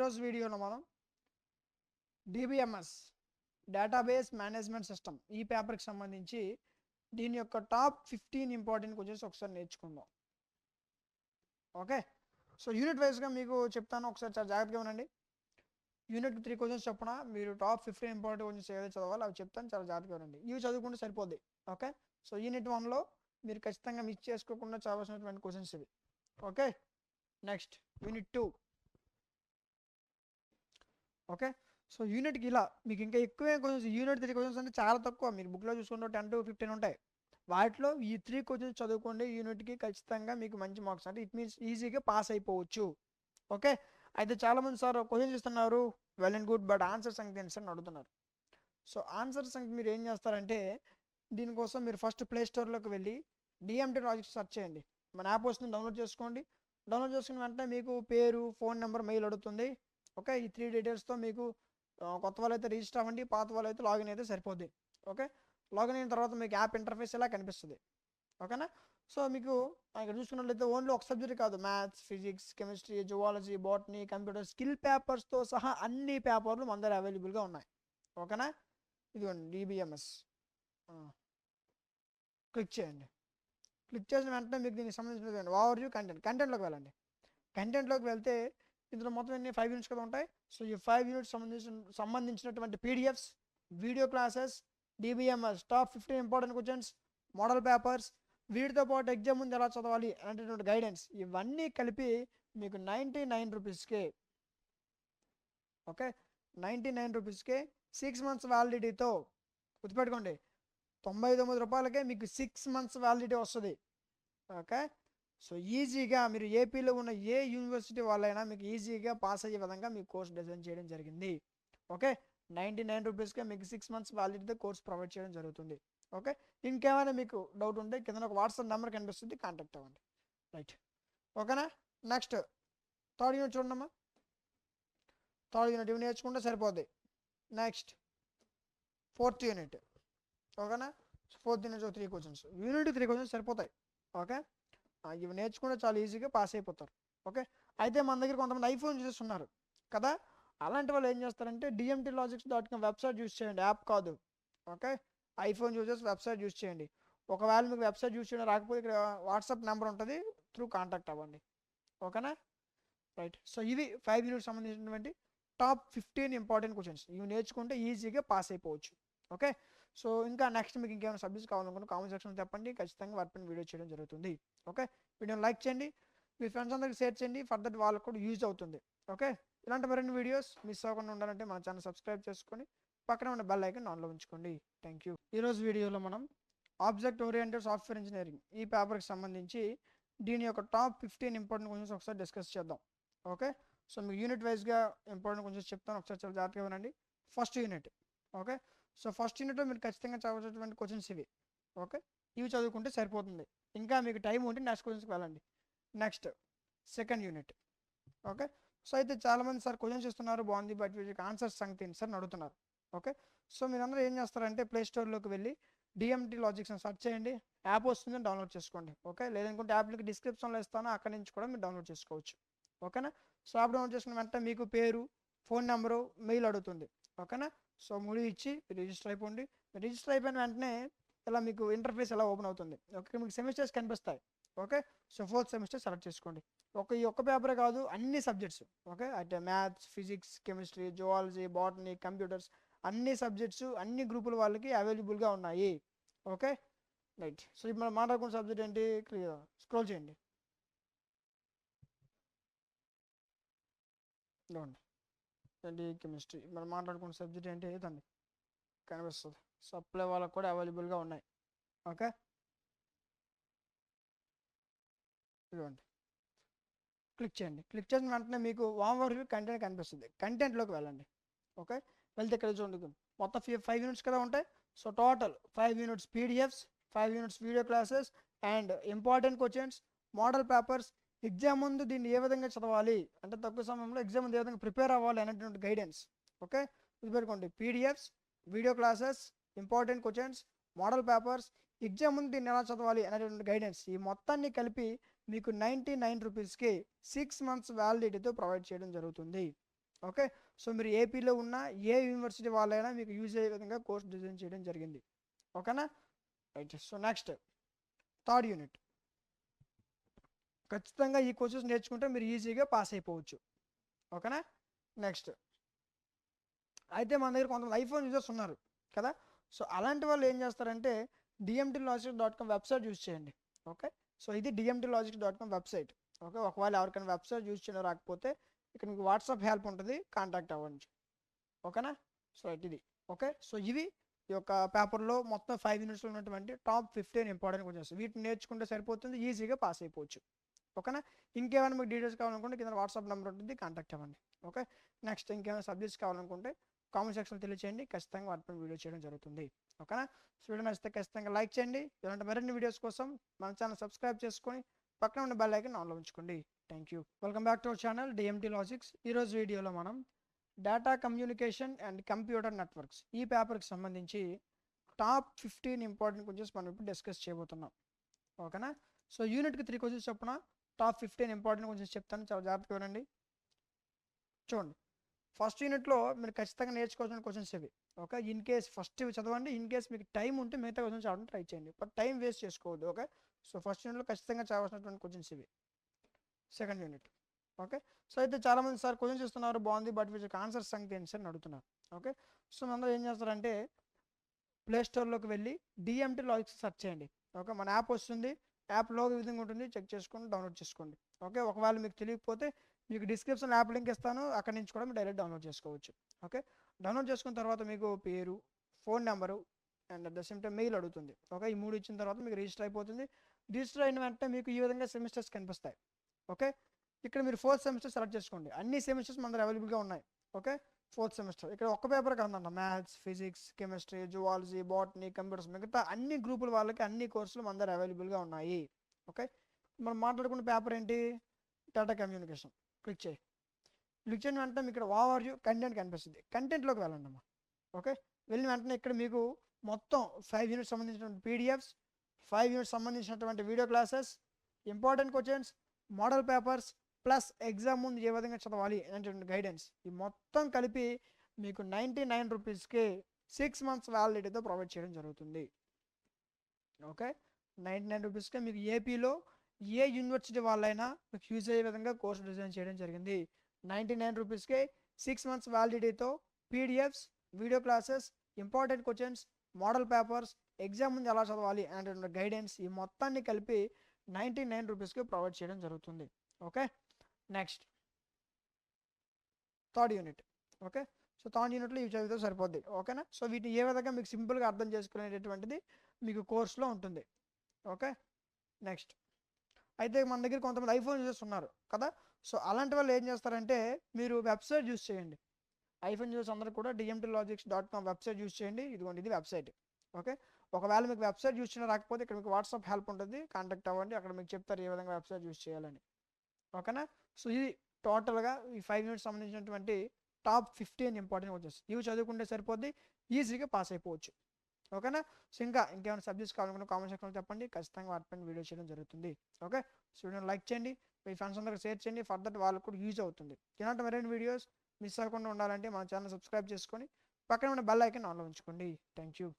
ఈరోజు వీడియోలో మనం డిబిఎంఎస్ డేటాబేస్ మేనేజ్మెంట్ సిస్టమ్ ఈ పేపర్కి సంబంధించి దీని యొక్క టాప్ 15 ఇంపార్టెంట్ క్వశ్చన్స్ ఒకసారి నేర్చుకుందాం. ఓకే, సో యూనిట్ వైజ్గా మీకు చెప్తాను, ఒకసారి చాలా జాగ్రత్తగా ఉండండి. యూనిట్ 3 క్వశ్చన్స్ చొప్పున మీరు టాప్ 15 ఇంపార్టెంట్ క్వశ్చన్స్ ఏదైతే చదవాలో అవి చెప్తాను, చాలా జాగ్రత్తగా ఉండండి. ఇవి చదువుకుంటే సరిపోద్ది. ఓకే, సో యూనిట్ 1లో మీరు ఖచ్చితంగా మిస్ చేసుకోకుండా చదవాల్సినటువంటి క్వశ్చన్స్ ఇవి. Okay, next unit 2. Okay, so యూనిట్కి ఇలా మీకు ఇంకా ఎక్కువే క్వశ్చన్స్. యూనిట్ 3 క్వశ్చన్స్ అంటే చాలా తక్కువ, మీరు బుక్లో చూసుకుంటే 10 to 15 ఉంటాయి. వాటిలో ఈ 3 క్వశ్చన్స్ చదువుకోండి, యూనిట్కి ఖచ్చితంగా మీకు మంచి మార్క్స్, అంటే ఇట్ మీన్స్ ఈజీగా పాస్ అయిపోవచ్చు. ఓకే, అయితే చాలామంది సార్ క్వశ్చన్స్ ఇస్తున్నారు, well and good, but answer సంగతి ఏంటి సార్ అని అడుగుతున్నారు. సో ఆన్సర్ సంగతి మీరు ఏం చేస్తారంటే, దీనికోసం మీరు ఫస్ట్ ప్లే స్టోర్లోకి వెళ్ళి డిఎంటీ లాజిక్స్ సెర్చ్ చేయండి. మన యాప్ వస్తుంది, డౌన్లోడ్ చేసుకోండి. డౌన్లోడ్ చేసుకున్న వెంటనే మీకు పేరు, ఫోన్ నెంబర్, మెయిల్ అడుగుతుంది. ఓకే, ఈ 3 డీటెయిల్స్తో మీకు కొత్త వాళ్ళు అయితే రిజిస్టర్ అవ్వండి, పాత వాళ్ళు అయితే లాగిన్ అయితే సరిపోద్ది. ఓకే, లాగిన్ అయిన తర్వాత మీకు యాప్ ఇంటర్ఫేస్ ఇలా కనిపిస్తుంది. ఓకేనా, సో మీకు ఇక్కడ చూసుకున్నట్లయితే ఓన్లీ ఒక సబ్జెక్ట్ కాదు, maths, physics, chemistry, zoology, botany, computer, skill పేపర్స్తో సహా అన్ని పేపర్లు మన దగ్గర అవైలబుల్గా ఉన్నాయి. ఓకేనా, ఇదిగోండి డిబిఎంఎస్. క్లిక్ చేయండి. క్లిక్ చేసిన వెంటనే మీకు దీనికి సంబంధించిన ఓవర్వ్యూ కంటెంట్లోకి వెళ్ళండి. కంటెంట్లోకి వెళ్తే ఇందులో మొత్తం ఎన్ని 5 యూనిట్స్ కదా ఉంటాయి. సో ఈ 5 యూనిట్స్ సంబంధించినటువంటి PDFs, video classes, DBMS top 15 important questions, model papers, వీటితో పాటు ఎగ్జామ్ ముందు ఎలా చదవాలి అనేటటువంటి గైడెన్స్, ఇవన్నీ కలిపి మీకు 99 రూపీస్కే. ఓకే, 99 రూపీస్కే 6 months వ్యాలిడిటీతో, గుర్తుపెట్టుకోండి, 99 రూపాయలకే మీకు 6 months వ్యాలిడిటీ వస్తుంది. ఓకే, సో ఈజీగా మీరు ఏపీలో ఉన్న ఏ యూనివర్సిటీ వాళ్ళైనా మీకు ఈజీగా పాస్ అయ్యే విధంగా మీకు కోర్స్ డిజైన్ చేయడం జరిగింది. ఓకే, 99 రూపీస్కే మీకు 6 months వ్యాలిడిటీతో కోర్స్ ప్రొవైడ్ చేయడం జరుగుతుంది. ఓకే, ఇంకేమైనా మీకు డౌట్ ఉంటే కింద ఒక వాట్సాప్ నెంబర్ కనిపిస్తుంది, కాంటాక్ట్ అవ్వండి. రైట్, ఓకేనా. నెక్స్ట్ థర్డ్ యూనిట్ చూడమ్మా. థర్డ్ యూనిట్ ఇవి నేర్చుకుంటే సరిపోద్ది. Next fourth unit. ఓకేనా, fourth unit 3 questions, unit 3 questions సరిపోతాయి. ఓకే, ఇవి నేర్చుకుంటే చాలా ఈజీగా పాస్ అయిపోతారు. ఓకే, అయితే మన దగ్గర కొంతమంది ఐఫోన్ యూజర్స్ ఉన్నారు కదా, అలాంటి వాళ్ళు ఏం చేస్తారంటే dmtlogics.com వెబ్సైట్ యూజ్ చేయండి, యాప్ కాదు. Okay, iPhone users website use చేయండి. ఒకవేళ మీకు వెబ్సైట్ యూజ్ చేయడం రాకపోతే ఇక్కడ వాట్సాప్ నెంబర్ ఉంటుంది, త్రూ కాంటాక్ట్ అవ్వండి. ఓకేనా, రైట్. సో ఇవి 5 యూనిట్స్ సంబంధించినటువంటి టాప్ 15 ఇంపార్టెంట్ క్వశ్చన్స్, ఇవి నేర్చుకుంటే ఈజీగా పాస్ అయిపోవచ్చు. ఓకే, సో ఇంకా నెక్స్ట్ మీకు ఇంకేమైనా సబ్జెక్ట్స్ కావాలనుకుంటే కామెంట్ సెక్షన్లో చెప్పండి, ఖచ్చితంగా వాటిపైన వీడియో చేయడం జరుగుతుంది. ఓకే, వీడియోని లైక్ చేయండి, మీ ఫ్రెండ్స్ అందరికి షేర్ చేయండి, ఫర్దర్ వాళ్ళకు కూడా యూజ్ అవుతుంది. ఓకే, ఇలాంటి మరిన్ని వీడియోస్ మిస్ అవ్వకుండా ఉండాలంటే మన ఛానల్ సబ్స్క్రైబ్ చేసుకొని పక్కన ఉన్న బెల్ ఐకాన్ ఆన్లో ఉంచుకోండి. Thank you. ఈరోజు వీడియోలో మనం ఆబ్జెక్ట్ ఓరియంటెడ్ సాఫ్ట్వేర్ ఇంజనీరింగ్ ఈ పేపర్కి సంబంధించి దీని యొక్క టాప్ 15 ఇంపార్టెంట్ క్వశ్చన్స్ ఒకసారి డిస్కస్ చేద్దాం. ఓకే, సో మీకు యూనిట్ వైజ్గా ఇంపార్టెంట్ క్వశ్చన్స్ చెప్తాను, ఒకసారి చాలా జాగ్రత్తగా వినండి. First unit. Okay, so first యూనిట్లో మీరు ఖచ్చితంగా చదవాల్సినటువంటి క్వశ్చన్స్ ఇవి. ఓకే, ఇవి చదువుకుంటే సరిపోతుంది, ఇంకా మీకు టైం ఉంటే నెక్స్ట్ క్వశ్చన్స్కి వెళ్ళండి. Next second unit. Okay, so అయితే చాలామంది సార్ క్వశ్చన్స్ ఇస్తున్నారు బాగుంది, బట్ వీటికి ఆన్సర్స్ సంగతి ఏంటి సార్ అని అడుగుతున్నారు. ఓకే, సో మీరందరూ ఏం చేస్తారంటే ప్లే స్టోర్లోకి వెళ్ళి డిఎంటీ లాజిక్స్ అని సెర్చ్ చేయండి, యాప్ వస్తుంది, డౌన్లోడ్ చేసుకోండి. ఓకే, లేదనుకుంటే యాప్ లింక్ డిస్క్రిప్షన్లో ఇస్తాను, అక్కడి నుంచి కూడా మీరు డౌన్లోడ్ చేసుకోవచ్చు. ఓకేనా, సో యాప్ డౌన్లోడ్ చేసుకున్న వెంటనే మీకు పేరు, ఫోన్ నెంబరు, మెయిల్ అడుగుతుంది. ఓకేనా, సో 3 ఇచ్చి రిజిస్టర్ అయిపోండి. రిజిస్టర్ అయిపోయిన వెంటనే ఇలా మీకు ఇంటర్ఫేస్ ఎలా ఓపెన్ అవుతుంది. ఓకే, మీకు సెమిస్టర్స్ కనిపిస్తాయి. Okay, so 4th semester select చేసుకోండి. ఈ ఒక్క పేపరే కాదు, అన్ని సబ్జెక్ట్స్. ఓకే, అంటే maths, physics, chemistry, zoology, botany, computers, అన్ని సబ్జెక్ట్స్ అన్ని గ్రూపుల వాళ్ళకి అవైలబుల్గా ఉన్నాయి. Okay, right. సో ఇప్పుడు మనం మాట్లాడుకున్న సబ్జెక్ట్ ఏంటి, క్లియర్ స్క్రోల్ చేయండి. ఇవ్వండి, ఏంటి కెమిస్ట్రీ, మనం మాట్లాడుకున్న సబ్జెక్ట్ ఏంటి ఏదండి కనిపిస్తుంది, సప్లై వాళ్ళకు కూడా అవైలబుల్గా ఉన్నాయి. ఓకే, ఇదిగోండి, క్లిక్ చేయండి. క్లిక్ చేసిన వెంటనే మీకు ఓవర్వ్యూ కంటెంట్ కనిపిస్తుంది, కంటెంట్లోకి వెళ్ళండి. ఓకే, వెళ్తే ఇక్కడ చూడండి మొత్తం 5 యూనిట్స్ కదా ఉంటాయి. So total 5 units PDFs, 5 units video classes and important questions, model papers, exam ముందు దీన్ని ఏ విధంగా చదవాలి, అంటే తక్కువ సమయంలో ఎగ్జామ్ ముందు ఏ విధంగా ప్రిపేర్ అవ్వాలి అనేటువంటి గైడెన్స్. ఓకే, గుర్తుపెట్టుకోండి, PDFs, video classes, important questions, model papers, exam ముందు దీన్ని ఎలా చదవాలి అనేటువంటి గైడెన్స్, ఈ మొత్తాన్ని కలిపి మీకు 99 రూపీస్కి 6 months వ్యాలిడిటీతో ప్రొవైడ్ చేయడం జరుగుతుంది. ఓకే. సో మీరు ఏపీలో ఉన్న ఏ యూనివర్సిటీ వాళ్ళైనా మీకు యూజ్ అయ్యే విధంగా కోర్స్ డిజైన్ చేయడం జరిగింది. ఓకేనా. Right. So next third unit. ఖచ్చితంగా ఈ కోర్సెస్ నేర్చుకుంటే మీరు ఈజీగా పాస్ అయిపోవచ్చు. ఓకేనా. నెక్స్ట్ అయితే మన దగ్గర కొంతమంది ఐఫోన్ యూజర్స్ ఉన్నారు కదా. సో అలాంటి వాళ్ళు ఏం చేస్తారంటే dmtlogics.com వెబ్సైట్ యూజ్ చేయండి. ఓకే. సో ఇది dmtlogics.com వెబ్సైట్. ఓకే. ఒకవేళ ఎవరికైనా వెబ్సైట్ యూజ్ చేయడం రాకపోతే ఇక్కడ మీకు వాట్సాప్ హెల్ప్ ఉంటుంది, కాంటాక్ట్ అవ్వండి. ఓకేనా. సో ఇది ఓకే. సో ఇవి ఈ యొక్క పేపర్లో మొత్తం 5 యూనిట్స్లో ఉన్నటువంటి టాప్ 15 ఇంపార్టెంట్ క్వశ్చన్స్. వీటిని నేర్చుకుంటే సరిపోతుంది, ఈజీగా పాస్ అయిపోవచ్చు. ఓకేనా. ఇంకేమైనా మీకు డీటెయిల్స్ కావాలనుకుంటే కింద వాట్సాప్ నెంబర్ ఉంటుంది, కాంటాక్ట్ అవ్వండి. ఓకే. నెక్స్ట్ ఇంకేమైనా సబ్జెక్ట్స్ కావాలనుకుంటే కామెంట్ సెక్షన్లో తెలియచేయండి, ఖచ్చితంగా వాటిపై వీడియో చేయడం జరుగుతుంది. ఓకేనా. సో వీడియో నచ్చితే ఖచ్చితంగా లైక్ చేయండి. ఇలాంటి మరిన్ని వీడియోస్ కోసం మన ఛానల్ సబ్స్క్రైబ్ చేసుకొని పక్కన ఉన్న బెల్ ఐకాన్ ఆన్లో ఉంచుకోండి. Thank you. Welcome back to our channel DMT logics. ఈరోజు వీడియోలో మనం data communication and computer networks ఈ పేపర్కి సంబంధించి టాప్ 15 ఇంపార్టెంట్ క్వశ్చన్స్ మనం ఇప్పుడు డిస్కస్ చేయబోతున్నాం. ఓకేనా. సో యూనిట్కి 3 క్వశ్చన్స్ చొప్పున టాప్ 15 ఇంపార్టెంట్ క్వశ్చన్స్ చెప్తాను, చాలా జాగ్రత్తగా వినండి. చూడండి, ఫస్ట్ యూనిట్లో మీరు ఖచ్చితంగా నేర్చుకోవాల్సిన క్వశ్చన్స్ ఇవి. ఓకే. ఇన్ కేస్ ఫస్ట్ ఇవి చదవండి, ఇన్ కేస్ మీకు టైం ఉంటే మిగతా క్వశ్చన్స్ చదవడానికి ట్రై చేయండి, బట్ టైం వేస్ట్ చేసుకోవద్దు. ఓకే. సో ఫస్ట్ యూనిట్లో ఖచ్చితంగా చదవాల్సినటువంటి క్వశ్చన్స్ ఇవి. Second unit. ఓకే. సో అయితే చాలామంది సార్ క్వశ్చన్స్ ఇస్తున్నారు బాగుంది, బట్ వీటికి ఆన్సర్ సంగతి ఏంటి సార్ అని అడుగుతున్నారు. ఓకే. సో అందరూ ఏం చేస్తారంటే ప్లేస్టోర్లోకి వెళ్ళి డిఎంటీ లాజిక్స్ సెర్చ్ చేయండి. ఓకే. మన యాప్ వస్తుంది, యాప్లో ఈ విధంగా ఉంటుంది, చెక్ చేసుకొని డౌన్లోడ్ చేసుకోండి. ఓకే. ఒకవేళ మీకు తెలియకపోతే మీకు డిస్క్రిప్షన్లో యాప్ లింక్ ఇస్తాను, అక్కడి నుంచి కూడా మీరు డైరెక్ట్ డౌన్లోడ్ చేసుకోవచ్చు. ఓకే. డౌన్లోడ్ చేసుకున్న తర్వాత మీకు పేరు, phone number and at the same time mail అడుగుతుంది. ఓకే. ఈ 3 ఇచ్చిన తర్వాత మీకు రిజిస్టర్ అయిపోతుంది. రిజిస్టర్ అయిన వెంటనే మీకు ఈ విధంగా సెమిస్టర్స్ కనిపిస్తాయి. ఓకే. ఇక్కడ మీరు 4th సెమిస్టర్ సెలెక్ట్ చేసుకోండి. అన్ని సెమిస్టర్స్ మన దగ్గర అవైలబుల్గా ఉన్నాయి. ఓకే. 4th సెమిస్టర్ ఇక్కడ ఒక్క పేపర్ కాదన్న, maths, physics, chemistry, zoology, botany, computers, మిగతా అన్ని గ్రూపుల వాళ్ళకి అన్ని కోర్సులు మన దగ్గర అవైలబుల్గా ఉన్నాయి. ఓకే. మనం మాట్లాడుకున్న పేపర్ ఏంటి, డేటా కమ్యూనికేషన్. క్లిక్ చేయి. క్లిక్ చేయని వెంటనే మీకు ఇక్కడ ఓవర్వ్యూ కంటెంట్ కనిపిస్తుంది. కంటెంట్లోకి వెళ్ళండి అమ్మా. ఓకే. వెళ్ళిన వెంటనే ఇక్కడ మీకు మొత్తం 5 యూనిట్స్ సంబంధించినటువంటి పీడిఎఫ్స్, 5 యూనిట్స్ సంబంధించినటువంటి video classes, important questions, model papers plus exam ముందు ఏ విధంగా చదవాలి అనేటువంటి గైడెన్స్, ఈ మొత్తం కలిపి మీకు 99 రూపీస్కి 6 months వ్యాలిడిటీతో ప్రొవైడ్ చేయడం జరుగుతుంది. ఓకే. 99 రూపీస్కే మీకు ఏపీలో ఏ యూనివర్సిటీ వాళ్ళైనా మీకు యూజ్ అయ్యే విధంగా కోర్సు డిజైన్ చేయడం జరిగింది. 99 రూపీస్కే 6 months వ్యాలిడిటీతో PDFs, video classes, important questions, model papers, exam ముందు ఎలా చదవాలి అనేటువంటి గైడెన్స్, ఈ మొత్తాన్ని కలిపి 99 రూపీస్కి ప్రొవైడ్ చేయడం జరుగుతుంది. Okay. Next third unit. Okay. So third యూనిట్లో ఇవి చదివితే సరిపోద్ది. ఓకేనా. సో వీటిని ఏ విధంగా మీకు సింపుల్గా అర్థం చేసుకునేటటువంటిది మీకు కోర్సులో ఉంటుంది. ఓకే. నెక్స్ట్ అయితే మన దగ్గర కొంతమంది ఐఫోన్ యూజర్స్ ఉన్నారు కదా. సో అలాంటి వాళ్ళు ఏం చేస్తారంటే మీరు వెబ్సైట్ యూజ్ చేయండి. ఐఫోన్ యూజర్స్ అందరూ కూడా dmtlogics.com వెబ్సైట్ యూజ్ చేయండి. ఇదిగోండి, ఇది వెబ్సైట్. ఓకే. ఒకవేళ మీకు వెబ్సైట్ యూజ్ చేయడం రాకపోతే ఇక్కడ మీకు వాట్సాప్ హెల్ప్ ఉంటుంది, కాంటాక్ట్ అవ్వండి, అక్కడ మీకు చెప్తారు ఏ విధంగా వెబ్సైట్ యూజ్ చేయాలని. ఓకేనా. సో ఇది టోటల్గా ఈ 5 యూనిట్స్ సంబంధించినటువంటి టాప్ 15 ఇంపార్టెంట్ క్వశ్చన్స్. ఇవి చదువుకుంటే సరిపోద్ది, ఈజీగా పాస్ అయిపోవచ్చు. ఓకేనా. సో ఇంకేమైనా సబ్జెక్ట్స్ కావాలనుకుంటే కామెంట్ సెక్షన్లో చెప్పండి, ఖచ్చితంగా వాటిపైన వీడియో చేయడం జరుగుతుంది. ఓకే. సో వీడియోని లైక్ చేయండి, మీ ఫ్రెండ్స్ అందరికి షేర్ చేయండి, ఫర్దర్ వాళ్ళకు కూడా యూజ్ అవుతుంది. ఇలాంటి మరిన్ని వీడియోస్ మిస్ అవ్వకుండా ఉండాలంటే మన ఛానల్ సబ్స్క్రైబ్ చేసుకొని పక్కన ఉన్న బెల్ ఐకాన్ ఆన్లో ఉంచుకోండి. Thank you.